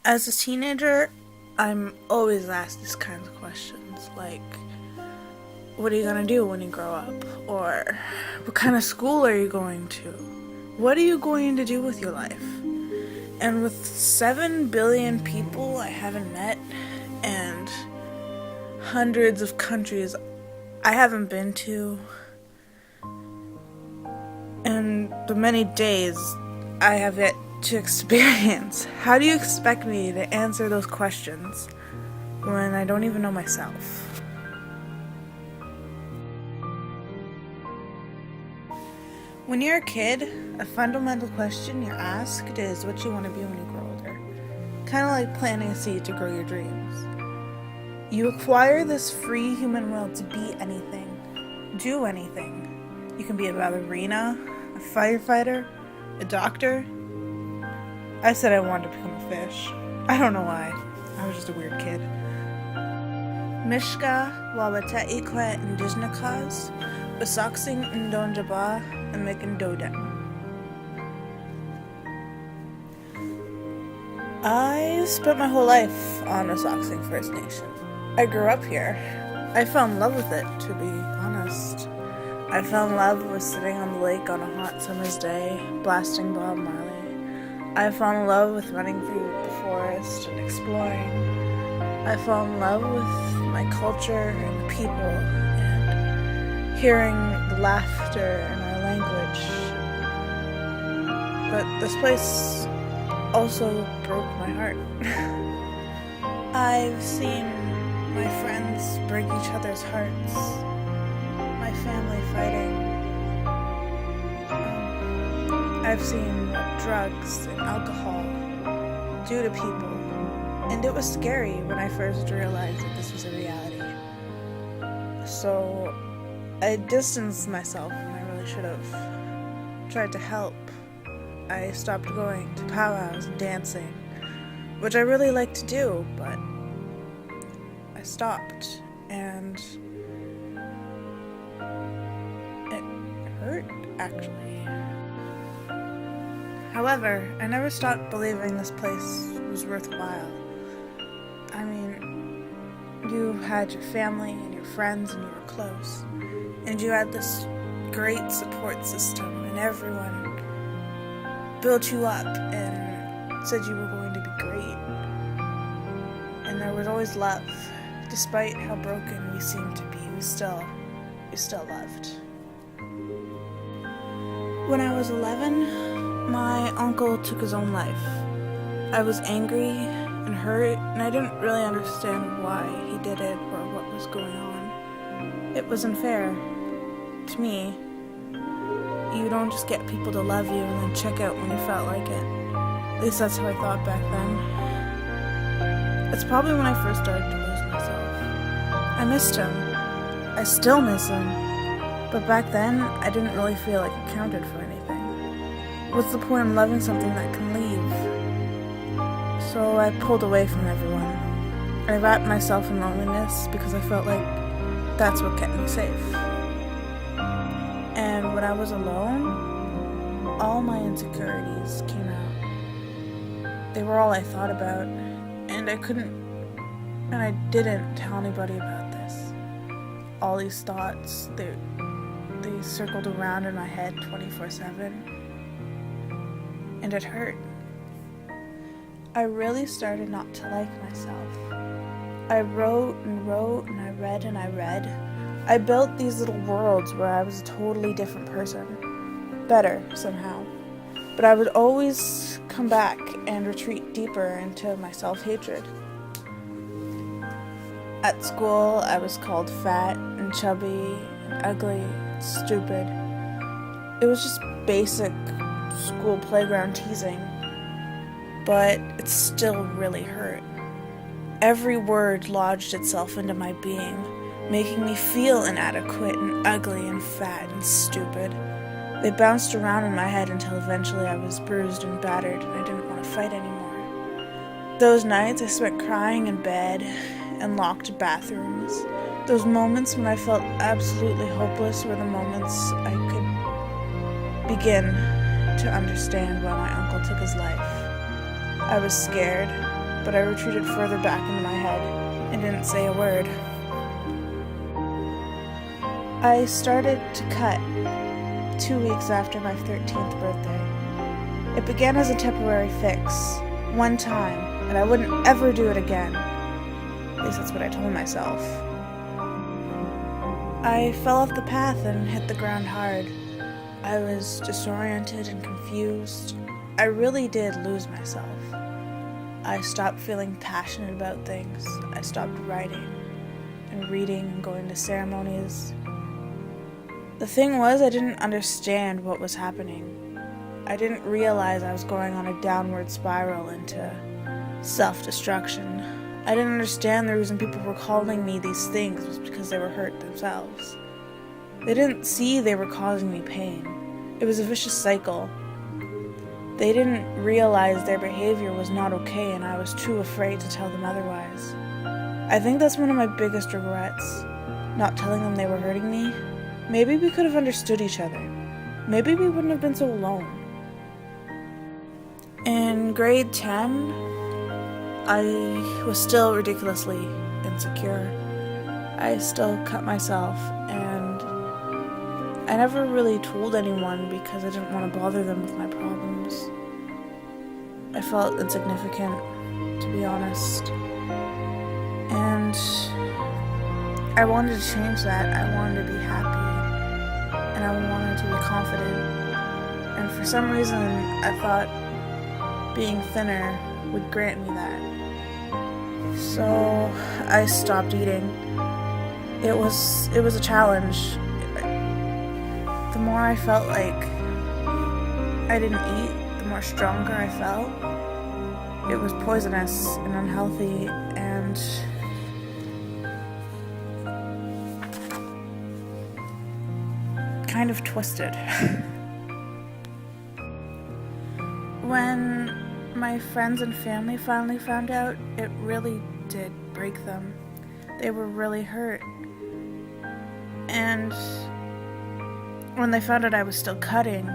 As a teenager, I'm always asked these kinds of questions, like, what are you gonna do when you grow up? Or, what kind of school are you going to? What are you going to do with your life? And with 7 billion people I haven't met, and hundreds of countries I haven't been to, and the many days I have yet to experience, how do you expect me to answer those questions when I don't even know myself? When you're a kid, a fundamental question you're asked is what you want to be when you grow older. Kind of like planting a seed to grow your dreams. You acquire this free human will to be anything, do anything. You can be a ballerina, a firefighter, a doctor. I said I wanted to become a fish. I don't know why. I was just a weird kid. Mishka wabata ikwe indigenous usaksing ndonjaba and making doden. I spent my whole life on Usaksing First Nation. I grew up here. I fell in love with it, to be honest. I fell in love with sitting on the lake on a hot summer's day, blasting Bob Marley. I fell in love with running through the forest and exploring. I fell in love with my culture and the people and hearing the laughter in our language. But this place also broke my heart. I've seen my friends break each other's hearts, my family fighting. I've seen what drugs and alcohol do to people, and it was scary when I first realized that this was a reality. So I distanced myself when I really should have tried to help. I stopped going to powwows and dancing, which I really like to do, but I stopped, and it hurt, actually. However, I never stopped believing this place was worthwhile. I mean, you had your family and your friends and you were close, and you had this great support system, and everyone built you up and said you were going to be great. And there was always love. Despite how broken we seemed to be, we still loved. When I was 11, my uncle took his own life. I was angry and hurt, and I didn't really understand why he did it or what was going on. It was unfair. To me, you don't just get people to love you and then check out when you felt like it. At least that's how I thought back then. It's probably when I first started to lose myself. I missed him. I still miss him. But back then, I didn't really feel like it counted for anything. What's the point in loving something that can leave? So I pulled away from everyone. I wrapped myself in loneliness because I felt like that's what kept me safe. And when I was alone, all my insecurities came out. They were all I thought about, and I didn't tell anybody about this. All these thoughts, they circled around in my head 24/7. And it hurt. I really started not to like myself. I wrote and wrote, and I read and I read. I built these little worlds where I was a totally different person. Better, somehow. But I would always come back and retreat deeper into my self-hatred. At school, I was called fat and chubby and ugly and stupid. It was just basic school playground teasing, but it still really hurt. Every word lodged itself into my being, making me feel inadequate and ugly and fat and stupid. They bounced around in my head until eventually I was bruised and battered and I didn't want to fight anymore. Those nights I spent crying in bed and locked bathrooms. Those moments when I felt absolutely hopeless were the moments I could begin to understand why my uncle took his life. I was scared. but I retreated further back into my head and didn't say a word. I started to cut 2 weeks after my 13th birthday. It began as a temporary fix, one time, and I wouldn't ever do it again. At least that's what I told myself. I fell off the path and hit the ground hard. I was disoriented and confused. I really did lose myself. I stopped feeling passionate about things. I stopped writing and reading and going to ceremonies. The thing was, I didn't understand what was happening. I didn't realize I was going on a downward spiral into self-destruction. I didn't understand the reason people were calling me these things was because they were hurt themselves. They didn't see they were causing me pain. It was a vicious cycle. They didn't realize their behavior was not okay, and I was too afraid to tell them otherwise. I think that's one of my biggest regrets, not telling them they were hurting me. Maybe we could have understood each other. Maybe we wouldn't have been so alone. In grade 10, I was still ridiculously insecure. I still cut myself, and I never really told anyone because I didn't want to bother them with my problems. I felt insignificant, to be honest. And I wanted to change that. I wanted to be happy. And I wanted to be confident. And for some reason, I thought being thinner would grant me that. So I stopped eating. It was a challenge. The more I felt like I didn't eat, the more stronger I felt. It was poisonous and unhealthy, and kind of twisted. When my friends and family finally found out, it really did break them. They were really hurt. And when they found out I was still cutting,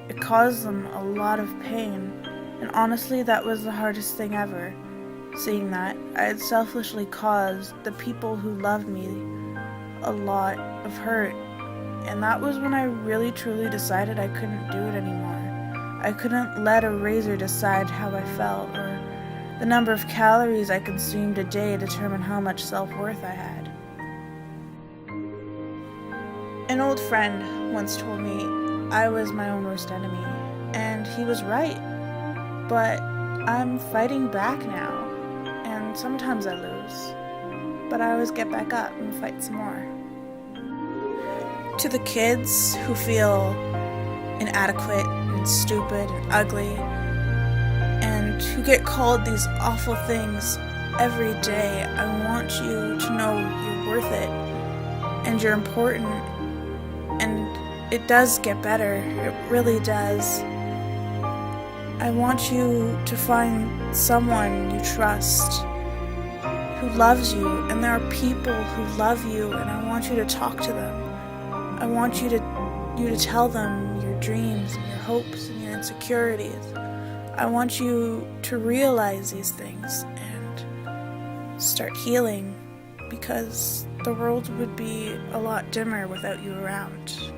it caused them a lot of pain. And honestly, that was the hardest thing ever. Seeing that I had selfishly caused the people who loved me a lot of hurt. And that was when I really truly decided I couldn't do it anymore. I couldn't let a razor decide how I felt, or the number of calories I consumed a day determine how much self-worth I had. An old friend once told me I was my own worst enemy, and he was right. But I'm fighting back now, and sometimes I lose. But I always get back up and fight some more. To the kids who feel inadequate and stupid and ugly, and who get called these awful things every day, I want you to know you're worth it, and you're important, and it does get better. It really does. I want you to find someone you trust who loves you, and there are people who love you, and I want you to talk to them. I want you to tell them your dreams and your hopes and your insecurities. I want you to realize these things and start healing, because the world would be a lot dimmer without you around.